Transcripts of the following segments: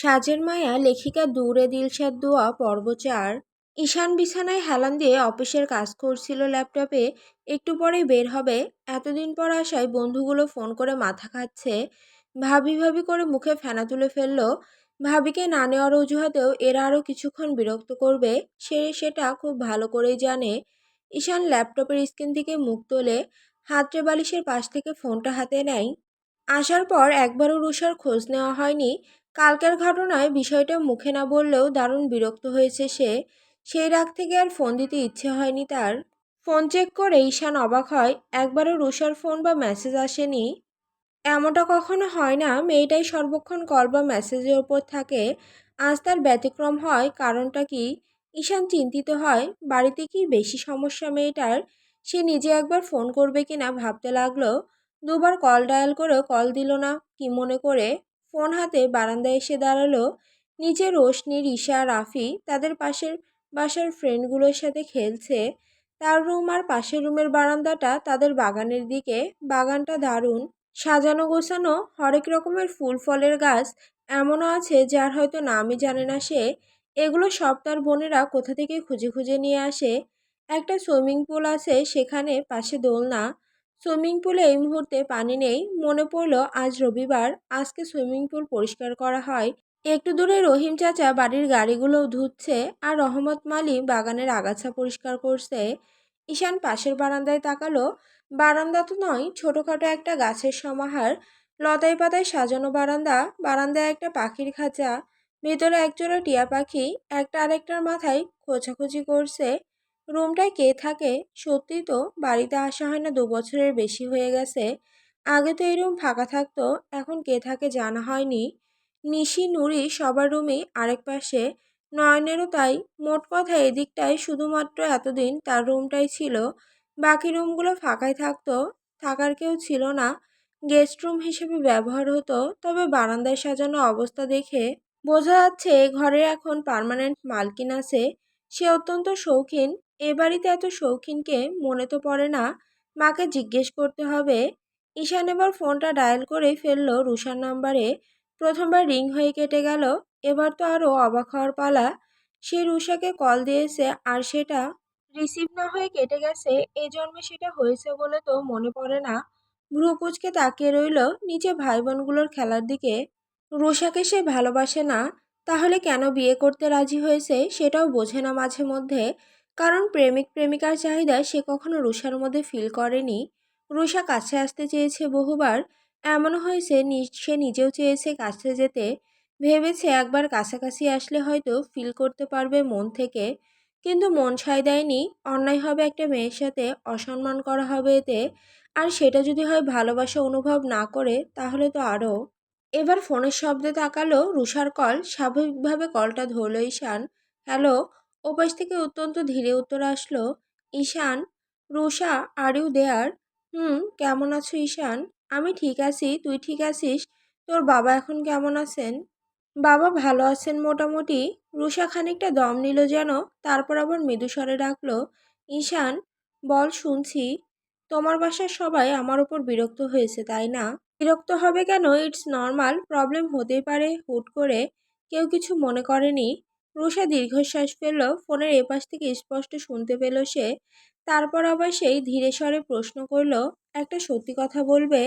সাজের মায়া লেখিকা দূরে দিলশাদ দোয়া পর্ব ৪। ঈশান বিছানায় হেলান দিয়ে অফিসের কাজ করছিল ল্যাপটপে। একটু পরেই বের হবে। এতদিন পর আসায় বন্ধুগুলো ফোন করে মাথা খাচ্ছে। ভাবি ভাবি করে মুখে ফেনা তুলে ফেললো। ভাবিকে না নেওয়ার অজুহাতেও এরা আরও কিছুক্ষণ বিরক্ত করবে, সেটা খুব ভালো করেই জানে। ঈশান ল্যাপটপের স্ক্রিন থেকে মুখ তোলে, হাতড়ে বালিশের পাশ থেকে ফোনটা হাতে নেয়। আসার পর একবারও রুষার খোঁজ নেওয়া হয়নি। কালকের ঘটনায় বিষয়টা মুখে না বললেও দারুণ বিরক্ত হয়েছে সে। সেই রাগ থেকে আর ফোন দিতে ইচ্ছে হয়নি তার। ফোন চেক করে ঈশান অবাক হয়, একবারও রুষার ফোন বা মেসেজ আসেনি। এমনটা কখনো হয় না, মেয়েটাই সর্বক্ষণ কল বা মেসেজের ওপর থাকে। আজ তার ব্যতিক্রম হয়, কারণটা কি? ঈশান চিন্তিত হয়, বাড়িতে কি বেশি সমস্যা মেয়েটার? সে নিজে একবার ফোন করবে কিনা ভাবতে লাগলো। দুবার কল ডায়াল করেও কল দিল না। কি মনে করে ফোন হাতে বারান্দায় এসে দাঁড়ালো। নিচে রোশনি, রিশা, রাফি তাদের পাশের বাসার ফ্রেন্ডগুলোর সাথে খেলছে। তার রুম আর পাশের রুমের বারান্দাটা তাদের বাগানের দিকে। বাগানটা দারুণ সাজানো গোছানো, হরেক রকমের ফুল ফলের গাছ। এমনও আছে যার হয়তো নামই জানে না সে। এগুলো সব তার বোনেরা কোথা থেকে খুঁজে খুঁজে নিয়ে আসে। একটা সুইমিং পুল আছে সেখানে, পাশে দোলনা। সুইমিং পুলে এই মুহূর্তে পানি নেই। মনে পড়ল আজ রবিবার, আজকে সুইমিং পুল পরিষ্কার করা হয়। একটু দূরে রহিম চাচা বাড়ির গাড়িগুলো ধুচ্ছে, আর রহমত মালি বাগানের আগাছা পরিষ্কার করছে। ঈশান পাশের বারান্দায় তাকালো। বারান্দা তো নয়, ছোটখাটো একটা গাছের সমাহার। লতায় পাতায় সাজানো বারান্দা। বারান্দায় একটা পাখির খাঁচা, ভেতরে একজোড়া টিয়া পাখি একটা আরেকটার মাথায় খোঁচাখুচি করছে। রুমটায় কে থাকে? সত্যি তো বাড়িতে আসা হয় না 2 বছরের বেশি হয়ে গেছে। আগে তো এই রুম ফাঁকা থাকতো, এখন কে থাকে জানা হয়নি। নিশি, নুরি সবার রুমই আরেক পাশে, নয়নেরও তাই। মোট কথা এদিকটায় শুধুমাত্র এতদিন তার রুমটাই ছিল। বাকি রুমগুলো ফাঁকাই থাকতো, থাকার কেউ ছিল না। গেস্ট রুম হিসেবে ব্যবহার হতো। তবে বারান্দায় সাজানো অবস্থা দেখে বোঝা যাচ্ছে এ ঘরের এখন পার্মানেন্ট মালকিন আছে। সে অত্যন্ত শৌখিন। এ বাড়িতে এত শৌখিনকে মনে তো পড়ে না। মাকে জিজ্ঞেস করতে হবে। ঈশান এবার ফোনটা ডায়াল করে ফেললো রুষার নাম্বারে। প্রথমবার রিং হয়ে কেটে গেল। এবার তো আরও অবাক হওয়ার পালা। সে রুষাকে কল দিয়েছে আর সেটা রিসিভ না হয়ে কেটে গেছে। এ জন্মে সেটা হয়েছে বলে তো মনে পড়ে না। ভ্রু কুঁচকে তাকিয়ে রইল নিচে ভাই বোনগুলোর খেলার দিকে। রুষাকে সে ভালোবাসে না, তাহলে কেন বিয়ে করতে রাজি হয়েছে সেটাও বোঝে না মাঝে মধ্যে। কারণ প্রেমিক প্রেমিকার চাহিদা সে কখনো রুষার মধ্যে ফিল করেনি। রুষা কাছে আসতে চেয়েছে বহুবার। এমনও হয়েছে সে নিজেও চেয়েছে কাছে যেতে। ভেবেছে একবার কাছাকাছি আসলে হয়তো ফিল করতে পারবে মন থেকে। কিন্তু মন সায় দেয়নি। অন্যায় হবে একটা মেয়ের সাথে, অসম্মান করা হবে এতে। আর সেটা যদি হয় ভালোবাসা অনুভব না করে, তাহলে তো আরও। এবার ফোনের শব্দে তাকালো রুষার কল। স্বাভাবিকভাবে কলটা ধরল ঈশান। হ্যালো। ওপাশ থেকে অত্যন্ত ধীরে উত্তর আসলো। ঈশান। Rusha, are you there? কেমন আছো ঈশান? আমি ঠিক আছি, তুই ঠিক আছিস? তোর বাবা এখন কেমন আছেন? বাবা ভালো আছেন মোটামুটি। রুষা খানিকটা দম নিল যেন, তারপর আবার মৃদু স্বরে ডাকলো। ঈশান। বল, শুনছি। তোমার বাসার সবাই আমার উপর বিরক্ত হয়েছে, তাই না? বিরক্ত হবে কেন? It's normal. প্রবলেম হতেই পারে হুট করে। কেউ কিছু মনে করেনি। রুষা দীর্ঘশ্বাস ফেলল। ফোনের এপাশ থেকে স্পষ্ট শুনতে পেল সে। তারপর আবার সেই ধীরে স্বরে প্রশ্ন করল, একটা সত্যি কথা বলবে?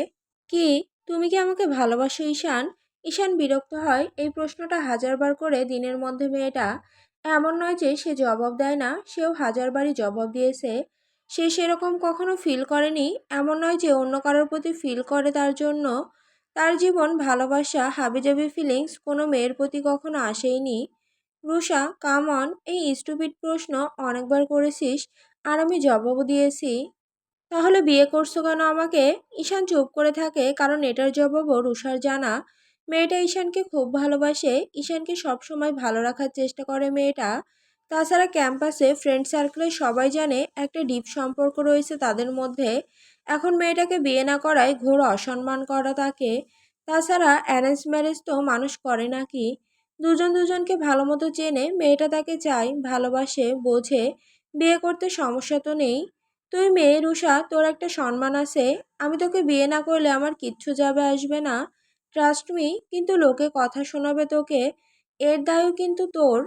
কি? তুমি কি আমাকে ভালোবাসো ঈশান? ঈশান বিরক্ত হয় এই প্রশ্নটা হাজারবার করে দিনের মধ্যে মেয়েটা। এমন নয় যে সে জবাব দেয় না, সেও হাজারবারই জবাব দিয়েছে। সে সেরকম কখনো ফিল করেনি। এমন নয় যে অন্য কারোর প্রতি ফিল করে তার জন্য। তার জীবন ভালোবাসা হাবিজাবি ফিলিংস কোনো মেয়ের প্রতি কখনো আসেইনি। রুষা, কাম অন, এই স্টুপিড প্রশ্ন অনেকবার করেছিস, আর আমি জবাবও দিয়েছি। তাহলে বিয়ে করছো কেন আমাকে? ঈশান চুপ করে থাকে, কারণ এটার জবাবও রুষার জানা। মেয়েটা ঈশানকে খুব ভালোবাসে। ঈশানকে সবসময় ভালো রাখার চেষ্টা করে মেয়েটা। তাছাড়া ক্যাম্পাসে ফ্রেন্ড সার্কেলে সবাই জানে একটা ডিপ সম্পর্ক রয়েছে তাদের মধ্যে। এখন মেয়েটাকে বিয়ে না করায় ঘোর অসম্মান করা তাকে। তাছাড়া অ্যারেঞ্জ ম্যারেজ তো মানুষ করে নাকি? দুজন দুজনকে ভালো মতো চেনে, মেয়েটা তাকে চায়, ভালোবাসে, বোঝে। বিয়ে করতে সমস্যা তো নেই। তুই মেয়ে রুষা, তোর একটা সম্মান আছে। আমি তোকে বিয়ে না করলে আমার কিচ্ছু যাবে আসবে না। ট্রাস্ট মি, কিন্তু লোকে কথা শোনাবে তোকে, এর দায়ও কিন্তু তোর।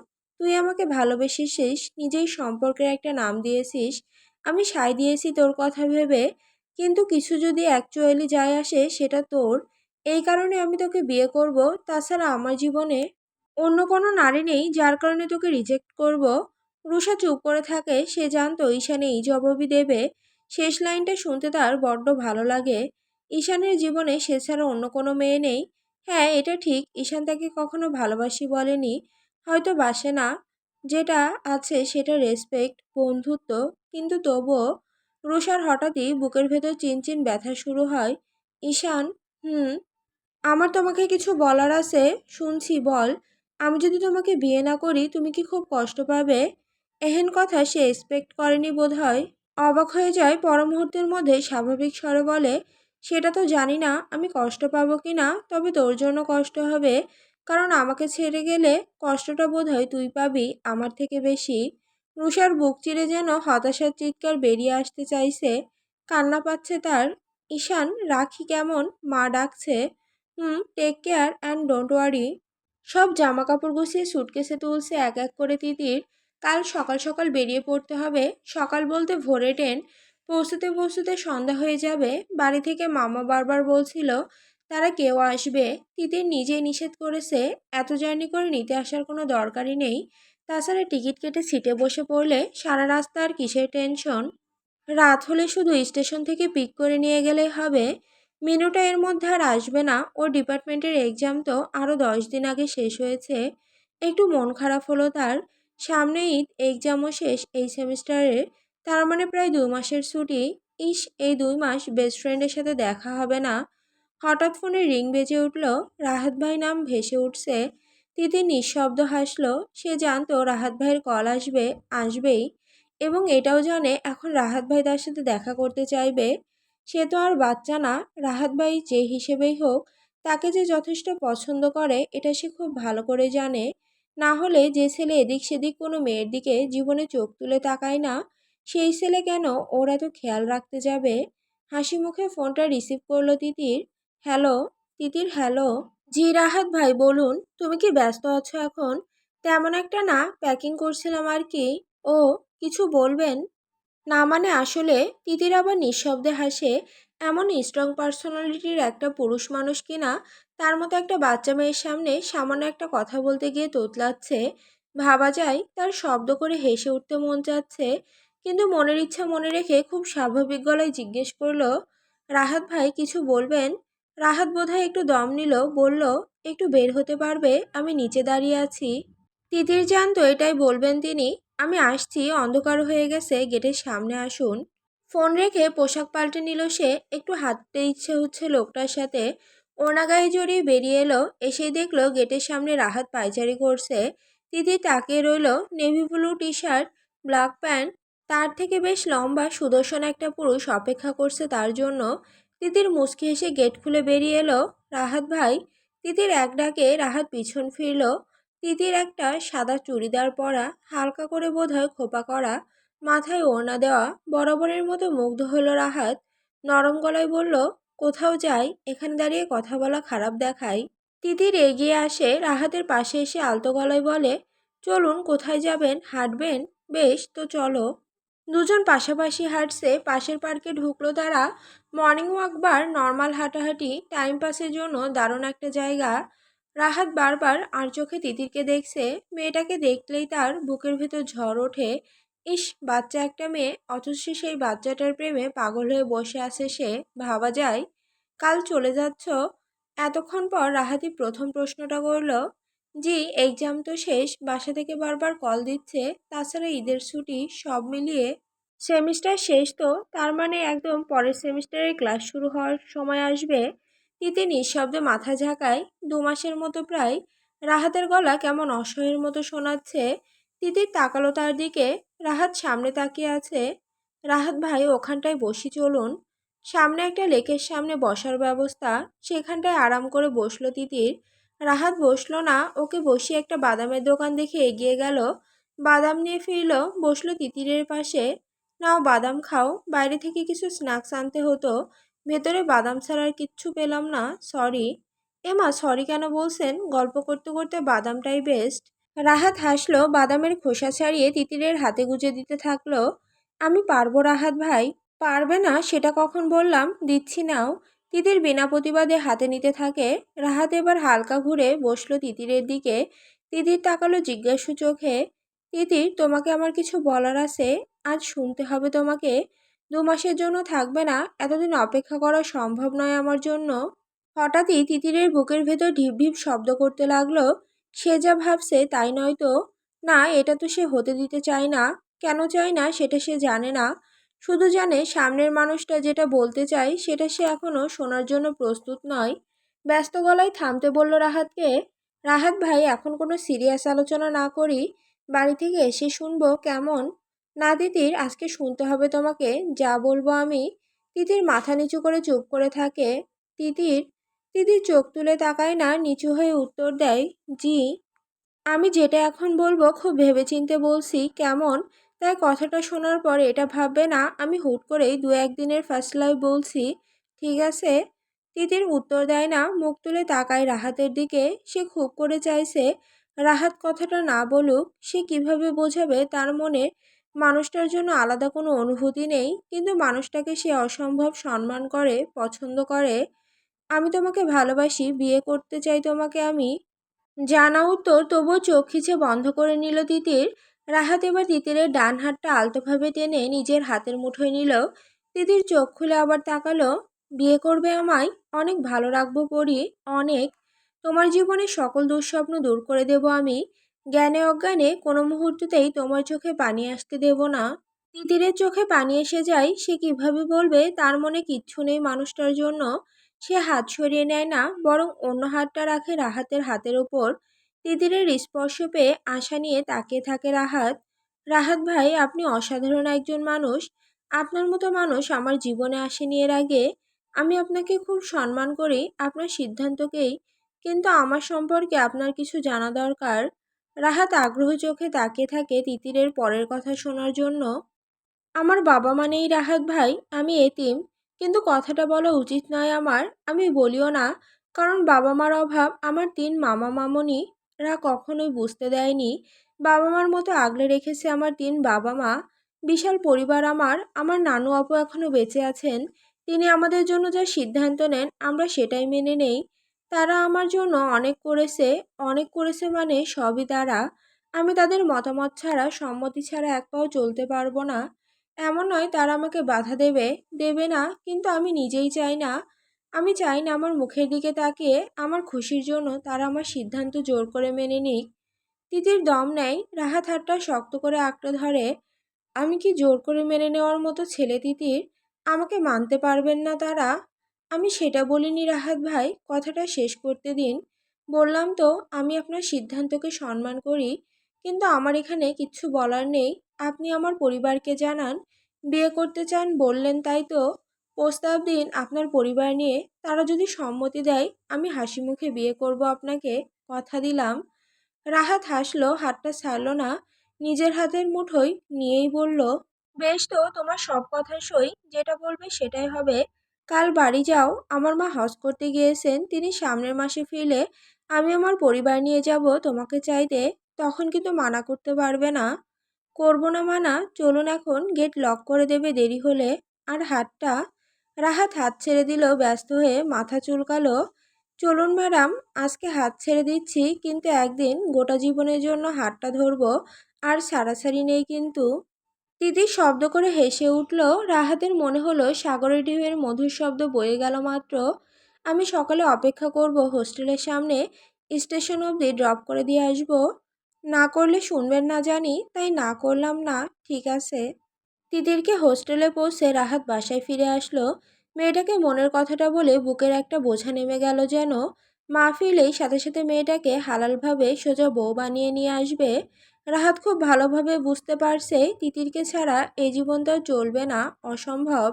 তুই আমাকে ভালোবেসেছিস, নিজেই সম্পর্কের একটা নাম দিয়েছিস, আমি সায় দিয়েছি তোর কথা ভেবে। কিন্তু কিছু যদি অ্যাকচুয়ালি যায় আসে সেটা তোর। এই কারণে আমি তোকে বিয়ে করব। তাছাড়া আমার জীবনে অন্য কোনো নারী নেই যার কারণে তোকে রিজেক্ট করব। রুষা চুপ করে থাকে। সে জানতো ঈশান এই জবাবই দেবে। শেষ লাইনটা শুনতে তার বড্ড ভালো লাগে। ঈশানের জীবনে সে ছাড়া অন্য কোনো মেয়ে নেই। হ্যাঁ, এটা ঠিক, ঈশান তাকে কখনো ভালোবাসি বলেনি, হয়তো বাসে না। যেটা আছে সেটা রেসপেক্ট, বন্ধুত্ব। কিন্তু তবুও রুষার হঠাৎই বুকের ভেতর চিনচিন ব্যথা শুরু হয়। ঈশান, হুম, আমার তোমাকে কিছু বলার আছে। শুনছি, বল। আমি যদি তোমাকে বিয়ে না করি তুমি কি খুব কষ্ট পাবে? এহেন কথা সে এক্সপেক্ট করেনি বোধহয়। অবাক হয়ে যায় পর মুহূর্তের মধ্যে স্বাভাবিক স্বরে বলে, সেটা তো জানি না আমি কষ্ট পাবো কি না, তবে তোর জন্য কষ্ট হবে। কারণ আমাকে ছেড়ে গেলে কষ্টটা বোধহয় তুই পাবি আমার থেকে বেশি। রুষার বুক চিরে যেন হতাশার চিৎকার বেরিয়ে আসতে চাইছে। কান্না পাচ্ছে তার। ঈশান, রাখি কেমন? মা ডাকছে। Take care and don't worry. সব জামা কাপড় গুছিয়ে সুটকেসে তুলছে এক এক করে তিতির। কাল সকাল সকাল বেরিয়ে পড়তে হবে। সকাল বলতে ভোরে ট্রেন। পৌঁছতে পৌঁছতে সন্ধ্যা হয়ে যাবে। বাড়ি থেকে মামা বারবার বলছিল তারা কেউ আসবে। তিতির নিজেই নিষেধ করেছে, এত জার্নি করে নিতে আসার কোনো দরকারই নেই। তাছাড়া টিকিট কেটে সিটে বসে পড়লে সারা রাস্তা আর কিসের টেনশন। রাত হলে শুধু স্টেশন থেকে পিক করে নিয়ে গেলেই হবে। মিনুটা এর মধ্যে আর আসবে না। ওর ডিপার্টমেন্টের এক্সাম তো আরও 10 দিন আগে শেষ হয়েছে। একটু মন খারাপ হলো তার। সামনে ঈদ, এক্সামও শেষ এই সেমিস্টারের। তার মানে প্রায় 2 মাসের ছুটি। ইস, এই 2 মাস বেস্ট ফ্রেন্ডের সাথে দেখা হবে না। হঠাৎ ফোনে রিং বেজে উঠল। রাহাত ভাই নাম ভেসে উঠছে। তিতির নিঃশব্দ হাসলো। সে জানতো রাহাত ভাইয়ের কল আসবে, আসবেই। এবং এটাও জানে এখন রাহাত ভাই তার সাথে দেখা করতে চাইবে। সে তো আর বাচ্চা না। রাহাত ভাই যে হিসেবেই হোক, তাকে যে যথেষ্ট পছন্দ করে এটা সে খুব ভালো করে জানে। না হলে যে ছেলে এদিক সেদিক কোনো মেয়ের দিকে জীবনে চোখ তুলে তাকায় না, সেই ছেলে কেন ওর এত খেয়াল রাখতে যাবে? হাসি মুখে ফোনটা রিসিভ করলো তিতির। হ্যালো। তিতির, হ্যালো। জি রাহাত ভাই, বলুন। তুমি কি ব্যস্ত আছো এখন? তেমন একটা না, প্যাকিং করছিলাম আর কি। ও, কিছু বলবেন? না মানে আসলে। তিতির আবার নিঃশব্দে হাসে। এমন স্ট্রং পার্সোনালিটির একটা পুরুষ মানুষ কিনা তার মতো একটা বাচ্চা মেয়ের সামনে সামান্য একটা কথা বলতে গিয়ে তোতলাচ্ছে। ভাবা যায় তার শব্দ করে হেসে উঠতে মন চাচ্ছে। কিন্তু মনের ইচ্ছা মনে রেখে খুব স্বাভাবিক গলায় জিজ্ঞেস করলো, রাহাত ভাই কিছু বলবেন? রাহাত বোধহয় একটু দম নিল, বলল, একটু বের হতে পারবে, আমি নিচে দাঁড়িয়ে আছি। তিতির জানতো এটাই বলবেন তিনি। আমি আসছি, অন্ধকার হয়ে গেছে, গেটের সামনে আসুন। ফোন রেখে পোশাক পাল্টে নিল সে। একটু হাঁটতে ইচ্ছে হচ্ছে লোকটার সাথে। ওড়না গায়ে জড়িয়ে বেরিয়ে এলো। এসেই দেখলো গেটের সামনে রাহাত পায়চারি করছে। তিতির তাকিয়ে রইল। Navy blue T shirt, black pant. তার থেকে বেশ লম্বা সুদর্শন একটা পুরুষ অপেক্ষা করছে তার জন্য। তিতির মুচকি হেসে গেট খুলে বেরিয়ে এলো। রাহাত ভাই। তিতির এক ডাকে রাহাত পিছন ফিরল। তিতির একটা সাদা চুড়িদার পরা, হালকা করে বোধহয় খোপা করা, মাথায় ওড়না দেওয়া, বরাবরের মতো মুগ্ধ হলো রাহাত। নরম গলায় বলল, কোথাও যাই? এখানে দাঁড়িয়ে কথা বলা খারাপ দেখায়। তিতির এগিয়ে আসে রাহাতের পাশে এসে আলতো গলায় বলে, চলুন, কোথায় যাবেন? হাঁটবেন? বেশ, তো চলো। দুজন পাশাপাশি হাঁটছে। পাশের পার্কে ঢুকলো তারা। মর্নিং ওয়াক বার, নর্মাল হাঁটাহাঁটি, টাইম পাসের জন্য দারুণ একটা জায়গা। রাহাত বারবার আর চোখে তিতিরকে দেখছে। মেয়েটাকে দেখলেই তার বুকের ভেতর ঝড় ওঠে। ইস, বাচ্চা একটা মেয়ে, অথচ সেই বাচ্চাটার প্রেমে পাগল হয়ে বসে আছে সে। ভাবা যায়। কাল চলে যাচ্ছ? এতক্ষণ পর রাহাতি প্রথম প্রশ্নটা করল। জি, এক্সাম তো শেষ, বাসা থেকে বারবার কল দিচ্ছে। তাছাড়া ঈদের ছুটি, সব মিলিয়ে সেমিস্টার শেষ তো, তার মানে একদম পরের সেমিস্টারের ক্লাস শুরু হওয়ার সময় আসবে। তিতি নিঃশব্দে মাথা ঝাঁকায়। 2 মাসের মতো প্রায়। রাহাতের গলা কেমন অসহায়ের মতো শোনাচ্ছে। তিতির তাকালো তার দিকে। রাহাত সামনে তাকিয়ে আছে। রাহাত ভাই, ওখানটায় বসি চলুন। সামনে একটা লেকের সামনে বসার ব্যবস্থা। সেখানটায় আরাম করে বসলো তিতির। রাহাত বসলো না, ওকে বসিয়ে একটা বাদামের দোকান দেখে এগিয়ে গেল। বাদাম নিয়ে ফিরল, বসলো তিতিরের পাশে। নাও বাদাম খাও। বাইরে থেকে কিছু স্ন্যাক্স আনতে হতো। ভেতরে বাদাম ছাড়া আর কিচ্ছু পেলাম না, সরি। এমা সরি কেন বলছেন? গল্প করতে করতে বাদামটাই বেস্ট। রাহাত হাসলো, বাদামের খোসা ছাড়িয়ে তিতিরের হাতে গুজে দিতে থাকলো। আমি পারবো রাহাত ভাই। পারবে না সেটা কখন বললাম? দিচ্ছি নাও। তিতির বিনা প্রতিবাদে হাতে নিতে থাকে। রাহাত এবার হালকা ঘুরে বসলো তিতিরের দিকে। তিতির তাকালো জিজ্ঞাসু চোখে। তিতির, তোমাকে আমার কিছু বলার আছে। আজ শুনতে হবে তোমাকে। 2 মাসের জন্য থাকবে না? এতদিন অপেক্ষা করা সম্ভব নয় আমার জন্য। হঠাৎই তিতিরের বুকের ভেতর ঢিপ ঢিপ শব্দ করতে লাগলো। সে যা ভাবছে তাই নয় তো? না, এটা তো সে হতে দিতে চায় না। কেন চায় না সেটা সে জানে না। শুধু জানে সামনের মানুষটা যেটা বলতে চায় সেটা সে এখনো শোনার জন্য প্রস্তুত নয়। ব্যস্ত গলায় থামতে বলল রাহাতকে। রাহাত ভাই, এখন কোনো সিরিয়াস আলোচনা না করি। বাড়ি থেকে এসে শুনবো কেমন? না তিতির, আজকে শুনতে হবে তোমাকে। যা বলবো আমি। তিতির মাথা নিচু করে চুপ করে থাকে। তিতির তিতির চোখ তুলে তাকায় না, নিচু হয়ে উত্তর দেয়, জি। আমি যেটা এখন বলবো খুব ভেবেচিন্তে বলছি, কেমন? তাই কথাটা শোনার পর এটা ভাববে না আমি হুট করেই 2-1 দিনের ফার্স্ট লাইভ বলছি। ঠিক আছে? তিতির উত্তর দেয় না, মুখ তুলে তাকায় রাহাতের দিকে। সে খুব করে চাইছে রাহাত কথাটা না বলুক। সে কিভাবে বোঝাবে তার মনে মানুষটার জন্য আলাদা কোনো অনুভূতি নেই, কিন্তু মানুষটাকে সে অসম্ভব সম্মান করে, পছন্দ করে। আমি তোমাকে ভালোবাসি, বিয়ে করতে চাই তোমাকে আমি। জানা উত্তর, তবুও চোখ খিচে বন্ধ করে নিল তিতির। রাহাত এবার তিতিরের ডান হাতটা আলতোভাবে টেনে নিজের হাতের মুঠোয় নিল। তিতির চোখ খুলে আবার তাকালো। বিয়ে করবে আমায়? অনেক ভালো রাখবো পরি, অনেক। তোমার জীবনের সকল দুঃস্বপ্ন দূর করে দেব আমি। জ্ঞানে অজ্ঞানে কোনো মুহূর্ততেই তোমার চোখে পানি আসতে দেব না। তিতিরের চোখে পানি এসে যায়। সে কিভাবে বলবে তার মনে কিচ্ছু নেই মানুষটার জন্য? সে হাত সরিয়ে নেয় না, বরং অন্য হাতটা রাখে রাহাতের হাতের ওপর। তিতিরের স্পর্শ পেয়ে আশা নিয়ে তাকিয়ে থাকে রাহাত। রাহাত ভাই, আপনি অসাধারণ একজন মানুষ। আপনার মতো মানুষ আমার জীবনে আসেনি এর আগে। আমি আপনাকে খুব সম্মান করি, আপনার সিদ্ধান্তকেই। কিন্তু আমার সম্পর্কে আপনার কিছু জানা দরকার। রাহাত আগ্রহ চোখে তাকিয়ে থাকে তিতিরের পরের কথা শোনার জন্য। আমার বাবা মানেই রাহাত ভাই, আমি এতিম। কিন্তু কথাটা বলা উচিত নয় আমার, আমি বলিও না। কারণ বাবা মার অভাব আমার 3 মামা মামনিরা কখনোই বুঝতে দেয়নি। বাবা মার মতো আগলে রেখেছে আমার 3 বাবা মা। বিশাল পরিবার আমার। আমার নানু আপু এখনো বেঁচে আছেন। তিনি আমাদের জন্য যা সিদ্ধান্ত নেন আমরা সেটাই মেনে নেই। তারা আমার জন্য অনেক করেছে। অনেক করেছে মানে সবই তারা। আমি তাদের মতামত ছাড়া, সম্মতি ছাড়া এক পাও চলতে পারবো না। এমন নয় তারা আমাকে বাধা দেবে, দেবে না, কিন্তু আমি নিজেই চাই না। আমি চাই না আমার মুখের দিকে তাকিয়ে আমার খুশির জন্য তারা আমার সিদ্ধান্ত জোর করে মেনে নিক। তিতির দম নেয়, রাহাত হাতটা শক্ত করে আঁকড়ে ধরে। আমি কি জোর করে মেনে নেওয়ার মতো ছেলে তিতির? আমাকে মানতে পারবেন না তারা? আমি সেটা বলিনি রাহাত ভাই, কথাটা শেষ করতে দিন। বললাম তো আমি আপনার সিদ্ধান্তকে সম্মান করি, কিন্তু আমার এখানে কিচ্ছু বলার নেই। আপনি আমার পরিবারকে জানান। বিয়ে করতে চান বললেন, তাই তো? প্রস্তাব দিন আপনার পরিবার নিয়ে। তারা যদি সম্মতি দেয় আমি হাসি মুখে বিয়ে করব আপনাকে, কথা দিলাম। রাহাত হাসলো, হাতটা ছাড়ল না। নিজের হাতের মুঠোয় নিয়েই বলল, বেশ তো, তোমার সব কথা সই। যেটা বলবে সেটাই হবে। কাল বাড়ি যাও। আমার মা হজ করতে গিয়েছেন, তিনি সামনের মাসে ফিরলে আমি আমার পরিবার নিয়ে যাব তোমাকে চাইতে। তখন কিন্তু মানা করতে পারবে না। করব না মানা। চলুন এখন, গেট লক করে দেবে দেরি হলে। আর হাতটা। রাহাত হাত ছেড়ে দিল ব্যস্ত হয়ে, মাথা চুলকালো। চলুন ম্যাডাম, আজকে হাত ছেড়ে দিচ্ছি, কিন্তু একদিন গোটা জীবনের জন্য হাতটা ধরবো। আর ছাড়াছাড়ি নেই কিন্তু। তিতির শব্দ করে হেসে উঠল। রাহাতের মনে হলো সাগরের ঢেউয়ের মধুর শব্দ বয়ে গেল মাত্র। আমি সকালে অপেক্ষা করব হোস্টেলের সামনে। স্টেশন অবধি ড্রপ করে দিয়ে আসব। না করলে শুনবেন না জানি, তাই না করলাম না। ঠিক আছে। তিতিরকে হোস্টেলে পৌঁছে রাহাত বাসায় ফিরে আসলো। মেয়েটাকে মনের কথাটা বলে বুকের একটা বোঝা নেমে গেল যেন। মা ফিরলেই সাথে সাথে মেয়েটাকে হালালভাবে সোজা বউ বানিয়ে নিয়ে আসবে। রাহাত খুব ভালোভাবে বুঝতে পারছে তিতিরকে ছাড়া এই জীবন তো আর চলবে না, অসম্ভব।